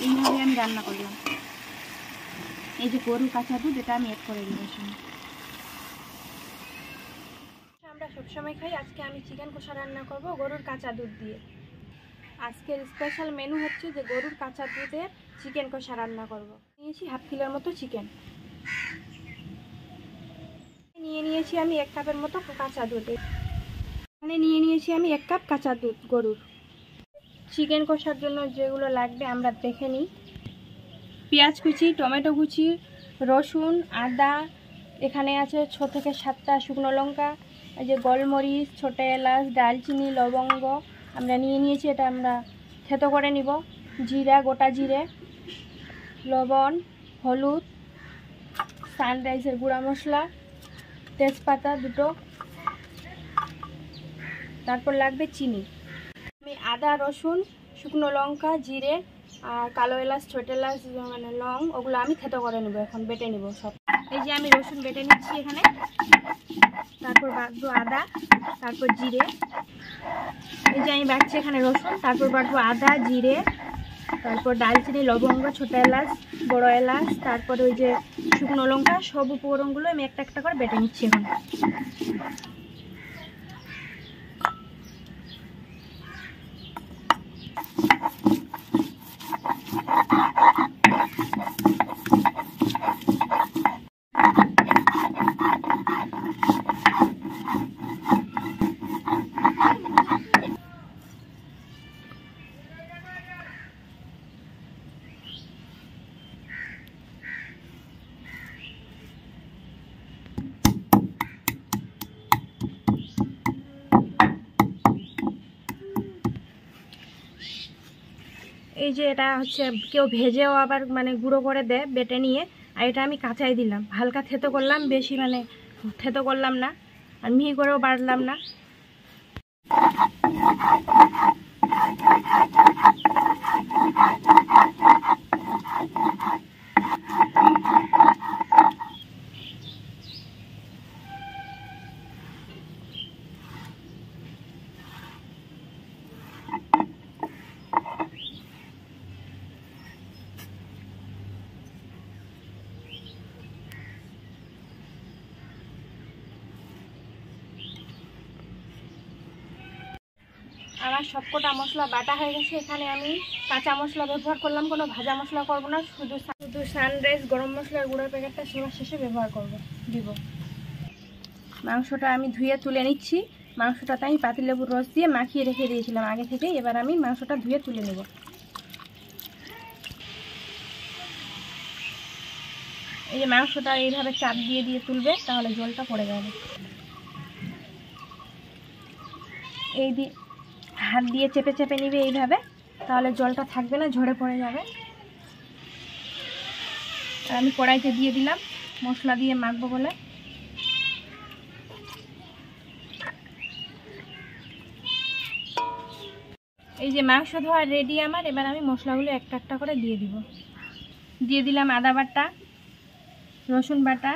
এইভাবে আমি রান্না করলাম। এই যে গরুর কাঁচা দুধ, এটা আমি অ্যাড করে দিব সঙ্গে। আমরা সবসময় খাই, আজকে আমি চিকেন কষা রান্না করব গরুর কাঁচা দুধ দিয়ে। আজকের স্পেশাল মেনু হচ্ছে যে গরুর কাঁচা দুধের চিকেন কষা রান্না করব। নিয়েছি হাফ কিলোর মতো চিকেন, নিয়ে নিয়েছি আমি 1 কাপের মতো কাঁচা দুধ, এখানে নিয়ে নিয়েছি আমি 1 কাপ কাঁচা দুধ গরুর। চিকেন কষার জন্য যেগুলো লাগবে আমরা দেখে নিই। পেঁয়াজ কুচি, টমেটো কুচি, রসুন, আদা, এখানে আছে 6 থেকে 7টা শুকনো লঙ্কা, এই যে গোলমরিচ, ছোটো এলাচ, দালচিনি, লবঙ্গ আমরা নিয়ে নিয়েছি, এটা আমরা থেতো করে নিব। জিরা, গোটা জিরে, লবণ, হলুদ, সানরাইজের গুঁড়া মশলা, তেজপাতা 2টো, তারপর লাগবে চিনি। আমি আদা, রসুন, শুকনো লঙ্কা, জিরে আর কালো এলাচ, ছোট এলাচ মানে লং, ওগুলো আমি থেতো করে নেব, এখন বেটে নেব সব। এই যে আমি রসুন বেটে নিচ্ছি এখানে, তারপর বাটবো আদা, তারপর জিরে। এই যে আমি বাটছি এখানে রসুন, তারপর বাটবো আদা, জিরে, তারপর দালচিনি, লবঙ্গ, ছোট এলাচ, বড় এলাচ, তারপর ওই যে শুকনো লঙ্কা, সব উপকরণগুলো আমি একটা একটা করে বেটে নিচ্ছি এখন। এই যে এটা হচ্ছে কেউ ভেজেও আবার মানে গুঁড়ো করে দেয় বেটে নিয়ে, আর এটা আমি কাঁচাই দিলাম, হালকা থেতো করলাম, বেশি মানে থেতো করলাম না, আর মিহি করেও বাড়লাম না। আমার সবকটা মশলা বাটা হয়ে গেছে, এখানে আমি কাঁচা মশলা ব্যবহার করলাম, কোনো ভাজা মশলা করব না, শুধু সানরাইজ গরম মশলার গুঁড়োর প্যাকেটটা সবার শেষে ব্যবহার দিব। মাংসটা আমি ধুয়ে তুলে নিচ্ছি। মাংসটাতে আমি পাতিলেবুর রস দিয়ে মাখিয়ে রেখে দিয়েছিলাম আগে থেকে, এবার আমি মাংসটা ধুয়ে তুলে নেব। এই যে মাংসটা এইভাবে চাপ দিয়ে দিয়ে তুলবে, তাহলে জলটা পড়ে যাবে। এই দিয়ে হাত দিয়ে চেপে চেপে নিবে এইভাবে, তাহলে জলটা থাকবে না, ঝরে পড়ে যাবে। আর আমি কড়াইতে দিয়ে দিলাম মশলা দিয়ে মাখবো বলে। এই যে মাংস ধোয়া রেডি আমার, এবার আমি মশলাগুলো একটা একটা করে দিয়ে দিব। দিয়ে দিলাম আদা বাটা, রসুন বাটা,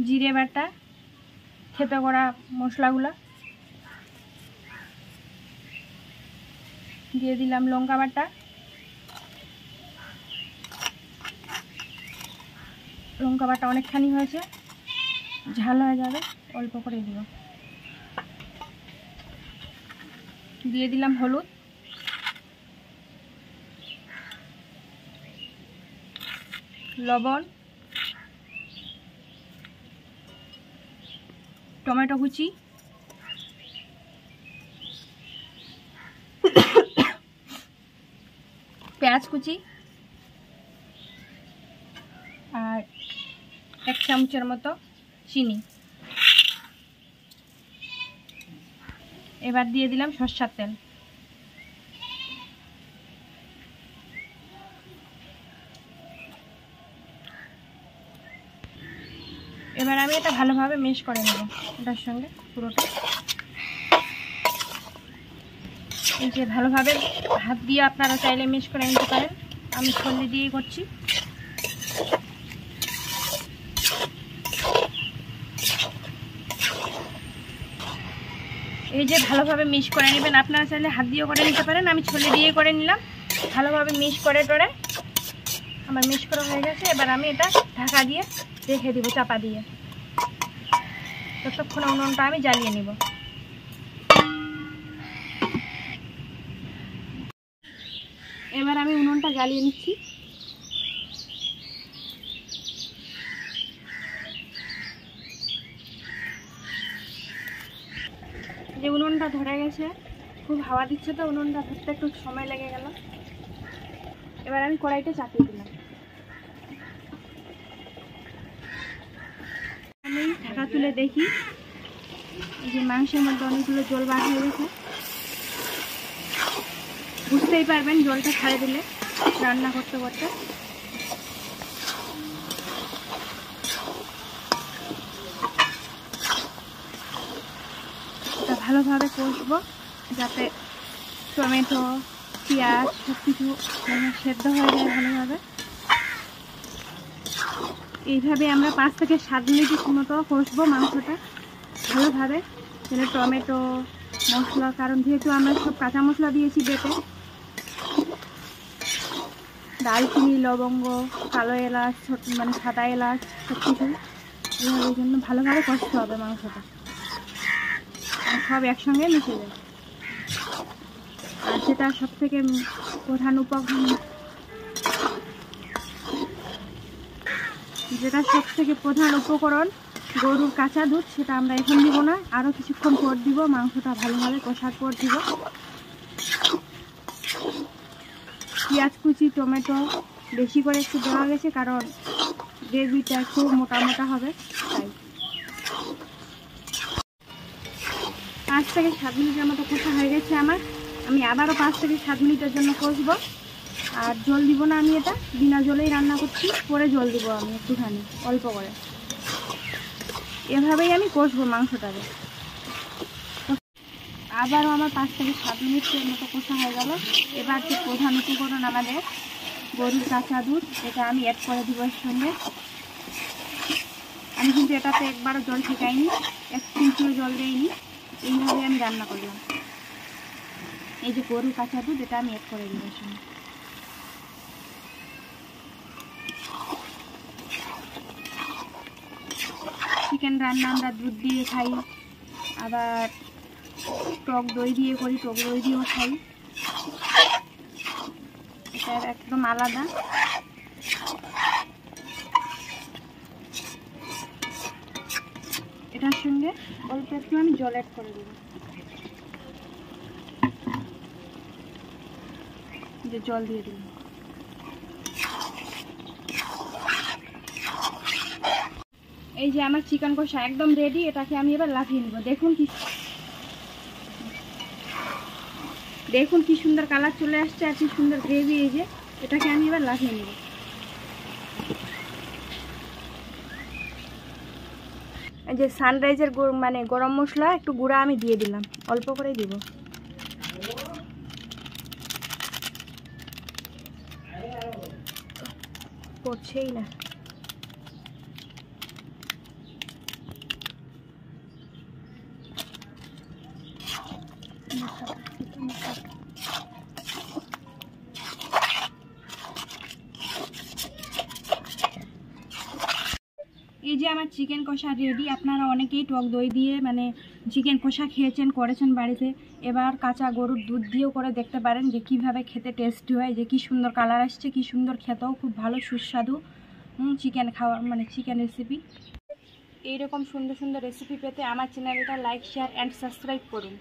জিরে বাটা, থেতো করা মশলাগুলো দিয়ে দিলাম, লঙ্কা বাটা, লঙ্কা বাটা অনেকখানি হয়েছে, ঝাল হয়ে যাবে, অল্প করে দিব। দিয়ে দিলাম হলুদ, লবণ, টমেটো কুচি, পেঁয়াজ কুচি আর 1 চামচের মতো চিনি। এবার দিয়ে দিলাম সরষের তেল। এবার আমি এটা ভালোভাবে মিক্স করে নেব এটার সঙ্গে পুরোটা। এই যে ভালোভাবে হাত দিয়ে আপনারা চাইলে মিক্স করে নিতে পারেন, আমি ছল্লি দিয়েই করছি। এই যে ভালোভাবে মিক্স করে নেবেন, আপনারা চাইলে হাত দিয়েও করে নিতে পারেন, আমি ছল্লি দিয়ে করে নিলাম। ভালোভাবে মিক্স করে টরে আমার মিক্স করা হয়ে গেছে। এবার আমি এটা ঢাকা দিয়ে রেখে দিব, চাপা দিয়ে। ততক্ষণে উনুনটা আমি জ্বালিয়ে নিব। এবার আমি উনুনটা জ্বালিয়ে নিচ্ছি। যে উনুনটা ধরে গেছে, খুব হাওয়া দিচ্ছে তো উনুনটা ধরতে একটু সময় লেগে গেল। এবার আমি কড়াইটা চাপিয়ে দিলাম। আমি ঢাকা তুলে দেখি যে মাংসের মধ্যে অনেকগুলো জল বার হয়ে গেছে। বুঝতেই পারবেন জলটা ছাড়ে দিলে রান্না করতে করতে। এটা ভালোভাবে কষবো যাতে টমেটো পেঁয়াজ সব কিছু সেদ্ধ হয়ে যায় ভালোভাবে। এইভাবে আমরা 5 থেকে 7 মিনিট মতো কষবো মাংসটা ভালোভাবে। যেন টমেটো মশলা, কারণ যেহেতু আমরা সব কাঁচা মশলা দিয়েছি বেটে, দারচিনি লবঙ্গ কালো এলাচ মানে সাদা এলাচ সব কিছু, এইভাবে জন্য ভালোভাবে কষতে হবে মাংসটা, সব একসঙ্গে মিশে যায়। আর যেটা সব থেকে প্রধান উপকরণ গরুর কাঁচা দুধ, সেটা আমরা এখন দিব না, আরও কিছুক্ষণ পর দিব। মাংসটা ভালোভাবে কষার পর দিব। পেঁয়াজ কুচি টমেটো বেশি করে একটু দেওয়া গেছে, কারণ গ্রেভিটা একটু মোটা মোটা হবে তাই। 5 থেকে 7 মিনিটের মতো কষা হয়ে গেছে আমার। আমি আবারও 5 থেকে 7 মিনিটের জন্য কষবো। আর জল দিব না, আমি এটা বিনা জলেই রান্না করছি। পরে জল দিব আমি একটুখানি অল্প করে। এভাবেই আমি কষবো মাংসটাকে। আবারও আমার 5 থেকে 7 মিনিটের মতো কষা হয়ে গেল। এবার যে প্রধান উপকরণ আমাদের গরুর কাঁচা দুধ, এটা আমি অ্যাড করে দিব এর সঙ্গে। আমি কিন্তু এটাতে একবারও জল ঠেকাইনি, 1 চিমটিও জল দিইনি। এইভাবে আমি রান্না করলাম। এই যে গরুর কাঁচা দুধ, এটা আমি অ্যাড করে দিব এর সঙ্গে। চিকেন রান্না আমরা দুধ দিয়ে খাই, আবার টক দই দিয়ে করি, টক দই দিয়েও খাই। এটা একদম আলাদা। এটার সঙ্গে অল্প একটু আমি জল অ্যাড করে দেবো। যে জল দিয়ে দিলাম। এই যে আমার চিকেন কষা একদম রেডি। এটাকে আমি এবার লাফিয়ে নেব। দেখুন কি সুন্দর কালার চলে আসছে আর কি সুন্দর গ্রেভি। এই যে এটাকে আমি এবার লাফিয়ে নেব। এই যে সানরাইজের মানে গরম মশলা একটু গুঁড়া আমি দিয়ে দিলাম, অল্প করে দিব। পড়ছেই না। এই যে আমার চিকেন কষা রেডি। আপনারা অনেকেই টক দই দিয়ে মানে চিকেন কষা খেয়েছেন, করেছেন বাড়িতে। এবার কাঁচা গরুর দুধ দিয়েও করে দেখতে পারেন যে কিভাবে খেতে টেস্টি হয়, যে কি সুন্দর কালার আসছে, কি সুন্দর খেতেও খুব ভালো সুস্বাদু চিকেন খাওয়া মানে চিকেন রেসিপি। এইরকম সুন্দর সুন্দর রেসিপি পেতে আমার চ্যানেলটা লাইক শেয়ার অ্যান্ড সাবস্ক্রাইব করুন।